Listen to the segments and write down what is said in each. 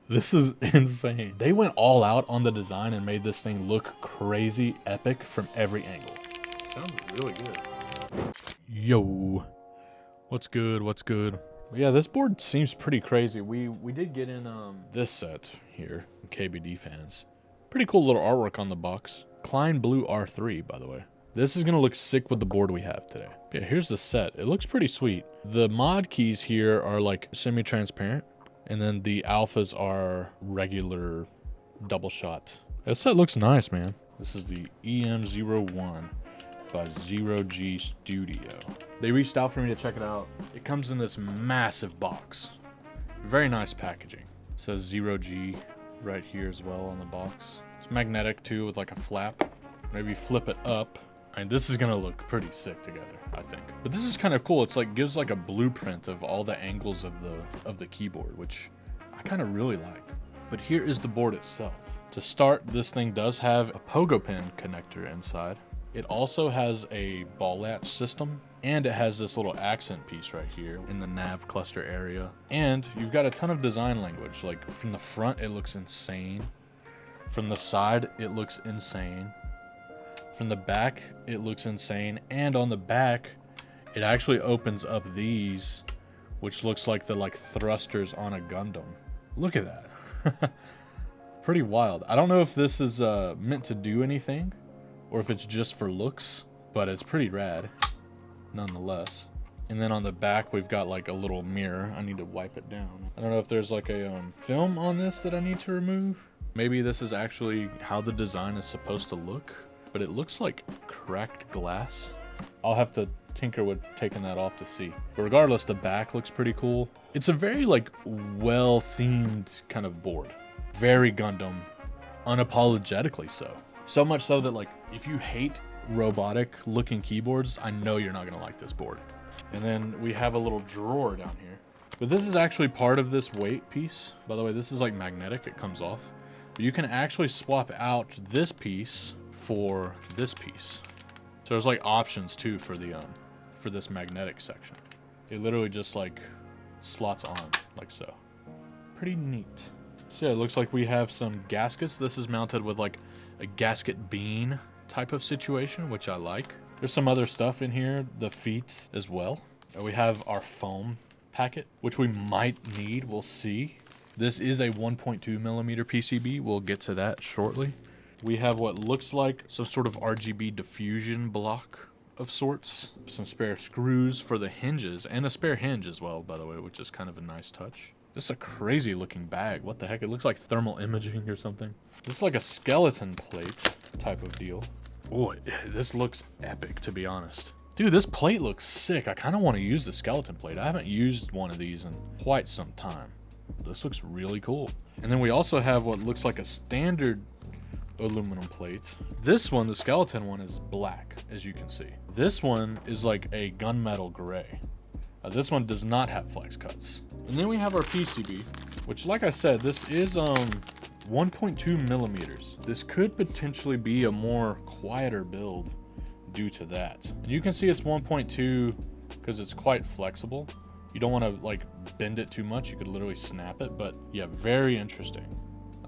This is insane. They went all out on the design and made this thing look crazy epic from every angle. Sounds really good. Yo, what's good? What's good? Yeah, this board seems pretty crazy. We did get in this set here, KBD fans. Pretty cool little artwork on the box. Klein Blue R3, by the way. This is gonna look sick with the board we have today. Yeah, here's the set. It looks pretty sweet. The mod keys here are like semi-transparent, and then the alphas are regular double shot. This set looks nice, man. This is the EM-01 by Zero G Studio. They reached out for me to check it out. It comes in this massive box. Very nice packaging. It says Zero G right here as well on the box. It's magnetic too with like a flap. Maybe flip it up. I mean, this is gonna look pretty sick together, I think. But this is kind of cool. It's like gives like a blueprint of all the angles of the keyboard, which I kind of really like. But here is the board itself. To start, this thing does have a pogo pin connector inside. It also has a ball latch system, and it has this little accent piece right here in the nav cluster area. And you've got a ton of design language. Like from the front, it looks insane. From the side, it looks insane. From the back, it looks insane. And on the back, it actually opens up these, which looks like the thrusters on a Gundam. Look at that. Pretty wild. I don't know if this is meant to do anything or if it's just for looks, but it's pretty rad nonetheless. And then on the back, we've got like a little mirror. I need to wipe it down. I don't know if there's like a film on this that I need to remove. Maybe this is actually how the design is supposed to look, but it looks like cracked glass. I'll have to tinker with taking that off to see. But regardless, the back looks pretty cool. It's a very like well-themed kind of board. Very Gundam, unapologetically so. So much so that like if you hate robotic looking keyboards, I know you're not gonna like this board. And then we have a little drawer down here. But this is actually part of this weight piece. By the way, this is like magnetic, it comes off. But you can actually swap out this piece for this piece. So there's like options too for the for this magnetic section. It literally just like slots on like so. Pretty neat. So yeah, it looks like we have some gaskets. This is mounted with like a gasket bean type of situation, which I like. There's some other stuff in here, the feet as well. We have our foam packet, which we might need, we'll see. This is a 1.2 millimeter PCB. We'll get to that shortly. We have what looks like some sort of RGB diffusion block of sorts. Some spare screws for the hinges and a spare hinge as well, by the way, which is kind of a nice touch. This is a crazy looking bag. What the heck? It looks like thermal imaging or something. This is like a skeleton plate type of deal. Oh, this looks epic, to be honest. Dude, this plate looks sick. I kind of want to use the skeleton plate. I haven't used one of these in quite some time. This looks really cool. And then we also have what looks like a standard aluminum plate. This one, the skeleton one, is black, as you can see. This one is like a gunmetal gray. This one does not have flex cuts. And then we have our PCB, which, like I said, this is 1.2 millimeters. This could potentially be a more quieter build due to that. And you can see it's 1.2 because it's quite flexible. You don't want to like bend it too much. You could literally snap it, but yeah, very interesting.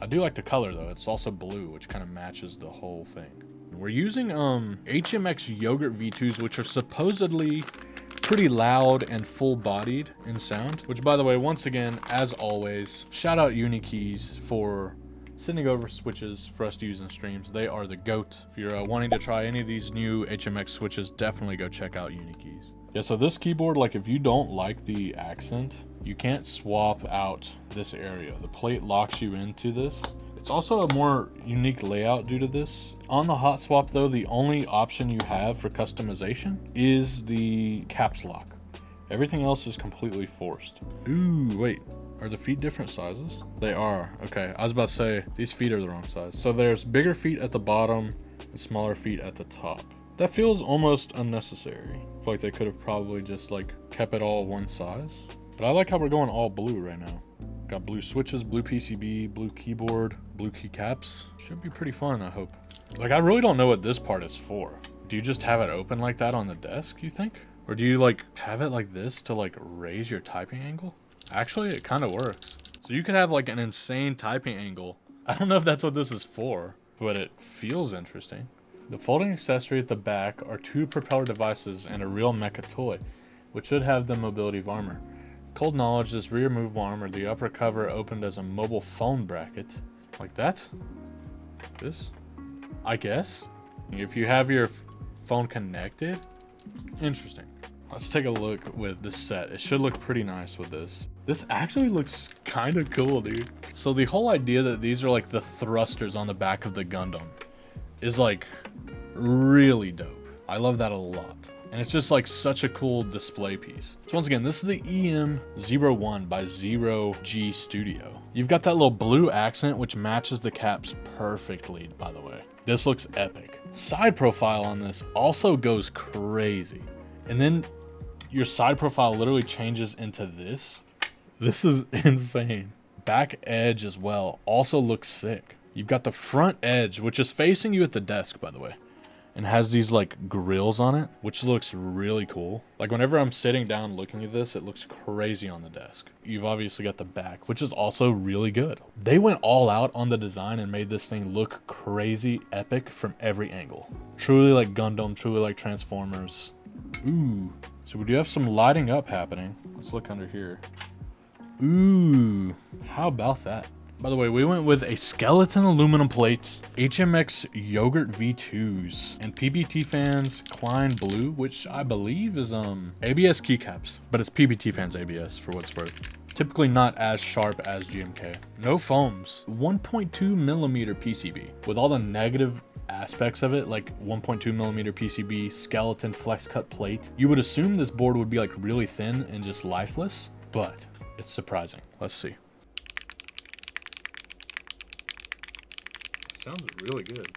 I do like the color though. It's also blue, which kind of matches the whole thing. We're using HMX Yogurt V2s, which are supposedly pretty loud and full-bodied in sound, which, by the way, once again, as always, shout out Unikeys for sending over switches for us to use in streams. They are the GOAT. If you're wanting to try any of these new HMX switches, definitely go check out Unikeys. Yeah, so this keyboard, like if you don't like the accent, you can't swap out this area. The plate locks you into this. It's also a more unique layout due to this. On the hot swap though, the only option you have for customization is the caps lock. Everything else is completely forced. Ooh, wait, are the feet different sizes? They are, okay. I was about to say, these feet are the wrong size. So there's bigger feet at the bottom and smaller feet at the top. That feels almost unnecessary. I feel like they could have probably just like kept it all one size. But I like how we're going all blue right now. Got blue switches, blue PCB, blue keyboard, blue keycaps. Should be pretty fun, I hope. Like, I really don't know what this part is for. Do you just have it open like that on the desk, you think? Or do you like have it like this to like raise your typing angle? Actually, it kind of works. So you could have like an insane typing angle. I don't know if that's what this is for, but it feels interesting. The folding accessory at the back are 2 propeller devices and a real mecha toy, which should have the mobility of armor. Cold knowledge, this rear movable armor, the upper cover opened as a mobile phone bracket. Like that? This? I guess? If you have your phone connected? Interesting. Let's take a look with this set. It should look pretty nice with this. This actually looks kind of cool, dude. So the whole idea that these are like the thrusters on the back of the Gundam is like really dope. I love that a lot. And it's just like such a cool display piece. So once again, this is the EM-01 by Zero G Studio. You've got that little blue accent, which matches the caps perfectly, by the way. This looks epic. Side profile on this also goes crazy. And then your side profile literally changes into this. This is insane. Back edge as well also looks sick. You've got the front edge, which is facing you at the desk, by the way, and has these like grills on it, which looks really cool. Like whenever I'm sitting down looking at this, it looks crazy on the desk. You've obviously got the back, which is also really good. They went all out on the design and made this thing look crazy epic from every angle. Truly like Gundam, truly like Transformers. Ooh, so we do have some lighting up happening. Let's look under here. Ooh, how about that? By the way, we went with a skeleton aluminum plate, HMX Yogurt V2s, and PBT fans Klein Blue, which I believe is ABS keycaps, but it's PBT fans ABS for what it's worth. Typically not as sharp as GMK. No foams, 1.2 millimeter PCB. With all the negative aspects of it, like 1.2 millimeter PCB, skeleton flex cut plate, you would assume this board would be like really thin and just lifeless, but it's surprising. Let's see. Sounds really good.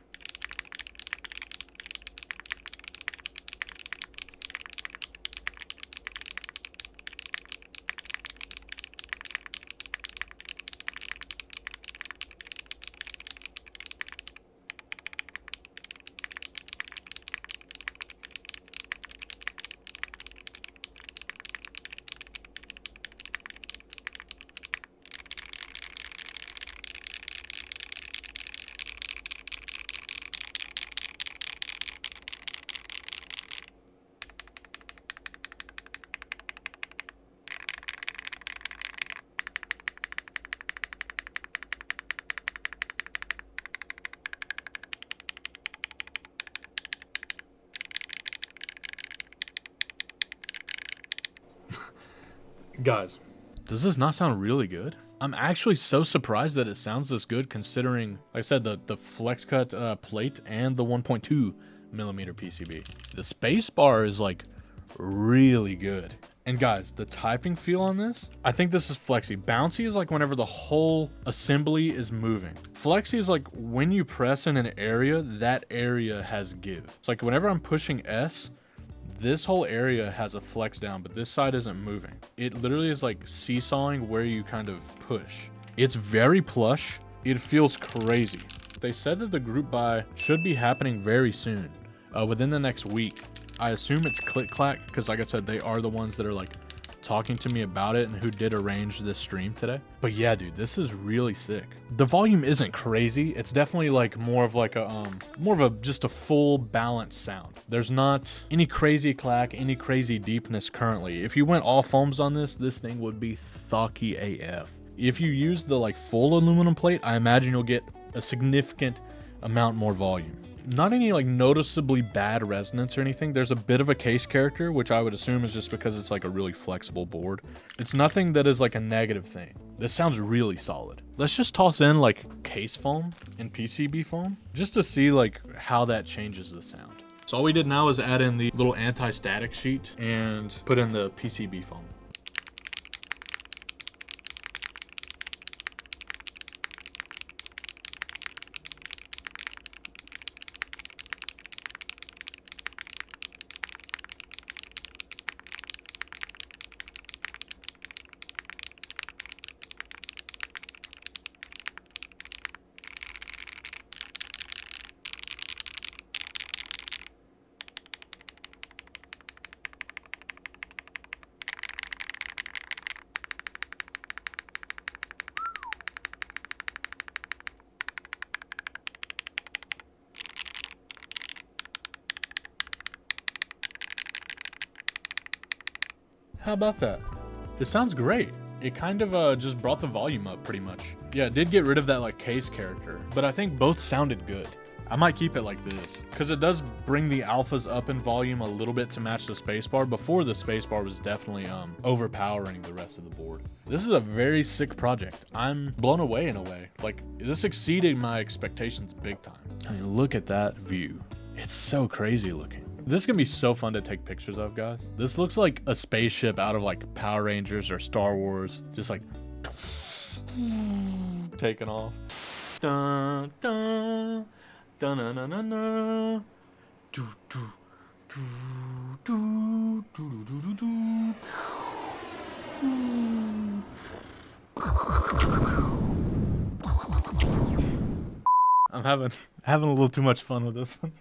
Guys, does this not sound really good? I'm actually so surprised that it sounds this good considering, like I said, the flex cut plate and the 1.2 millimeter PCB. The space bar is like really good. And guys, the typing feel on this, I think this is flexy. Bouncy is like whenever the whole assembly is moving. Flexy is like when you press in an area, that area has give. It's like whenever I'm pushing S, this whole area has a flex down, but this side isn't moving. It literally is like seesawing where you kind of push. It's very plush. It feels crazy. They said that the group buy should be happening very soon, within the next week. I assume it's Click Clack because, like I said, they are the ones that are like talking to me about it and who did arrange this stream today. But yeah, dude, this is really sick. The volume isn't crazy. It's definitely like more of just a full balanced sound. There's not any crazy clack, any crazy deepness currently. If you went all foams on this thing would be thocky AF. If you use the like full aluminum plate, I imagine you'll get a significant amount more volume. Not any like noticeably bad resonance or anything. There's a bit of a case character, which I would assume is just because it's like a really flexible board. It's nothing that is like a negative thing. This sounds really solid. Let's just toss in like case foam and PCB foam just to see like how that changes the sound. So all we did now is add in the little anti-static sheet and put in the PCB foam. How about that? It sounds great. It kind of just brought the volume up pretty much. Yeah, it did get rid of that like case character, but I think both sounded good. I might keep it like this because it does bring the alphas up in volume a little bit to match the spacebar. Before, the spacebar was definitely overpowering the rest of the board. This is a very sick project. I'm blown away in a way. Like, this exceeded my expectations big time. I mean, look at that view. It's so crazy looking. This is gonna be so fun to take pictures of, guys. This looks like a spaceship out of like Power Rangers or Star Wars, just like taking off. Dun, dun. Da-na-na-na-na. Do, do, do, do, do, do, do, do. I'm having a little too much fun with this one.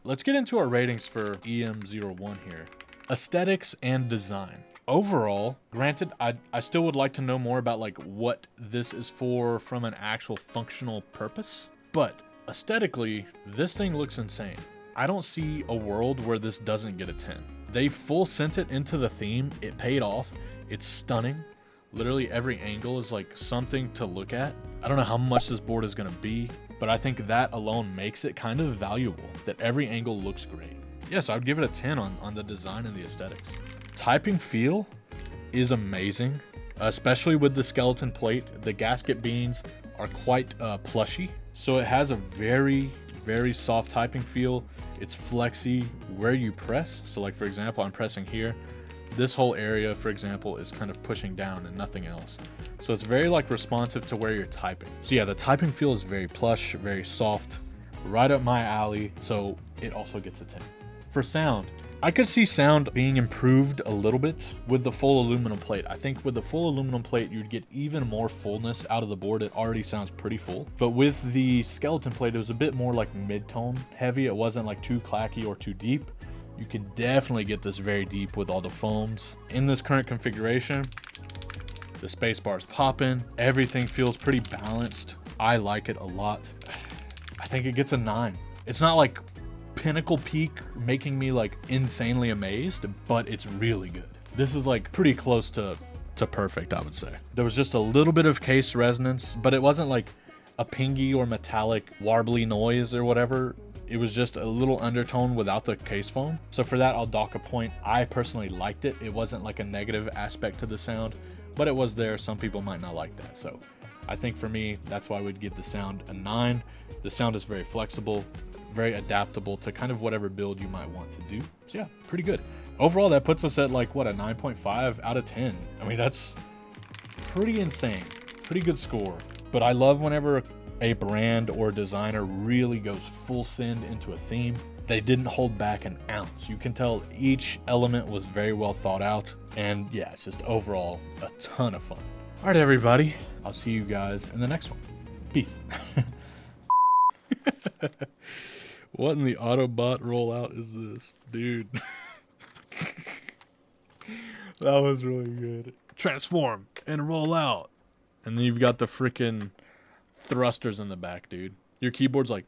Let's get into our ratings for EM-01 here. Aesthetics and design. Overall, granted, I still would like to know more about like what this is for from an actual functional purpose, but aesthetically, this thing looks insane. I don't see a world where this doesn't get a 10. They full sent it into the theme. It paid off. It's stunning. Literally every angle is like something to look at. I don't know how much this board is going to be, but I think that alone makes it kind of valuable, that every angle looks great. Yes, I would give it a 10 on the design and the aesthetics. Typing feel is amazing, especially with the skeleton plate. The gasket beans are quite plushy. So it has a very, very soft typing feel. It's flexy where you press. So like, for example, I'm pressing here. This whole area, for example, is kind of pushing down and nothing else. So it's very like responsive to where you're typing. So yeah, the typing feel is very plush, very soft, right up my alley. So it also gets a 10. For sound, I could see sound being improved a little bit with the full aluminum plate. I think with the full aluminum plate, you'd get even more fullness out of the board. It already sounds pretty full. But with the skeleton plate, it was a bit more like mid-tone heavy. It wasn't like too clacky or too deep. You can definitely get this very deep with all the foams. In this current configuration, the space bar is popping. Everything feels pretty balanced. I like it a lot. I think it gets a 9. It's not like pinnacle peak making me like insanely amazed, but it's really good. This is like pretty close to perfect, I would say. There was just a little bit of case resonance, but it wasn't like a pingy or metallic warbly noise or whatever. It was just a little undertone without the case foam. So for that, I'll dock a point. I personally liked it. It wasn't like a negative aspect to the sound, but it was there. Some people might not like that. So I think for me, that's why we'd give the sound a 9. The sound is very flexible, very adaptable to kind of whatever build you might want to do. So yeah, pretty good. Overall, that puts us at like, what, a 9.5 out of 10. I mean, that's pretty insane. Pretty good score. But I love whenever a brand or designer really goes full send into a theme. They didn't hold back an ounce. You can tell each element was very well thought out. And yeah, it's just overall a ton of fun. All right, everybody. I'll see you guys in the next one. Peace. What in the Autobot rollout is this, dude? That was really good. Transform and roll out. And then you've got the freaking thrusters in the back, dude. Your keyboard's like...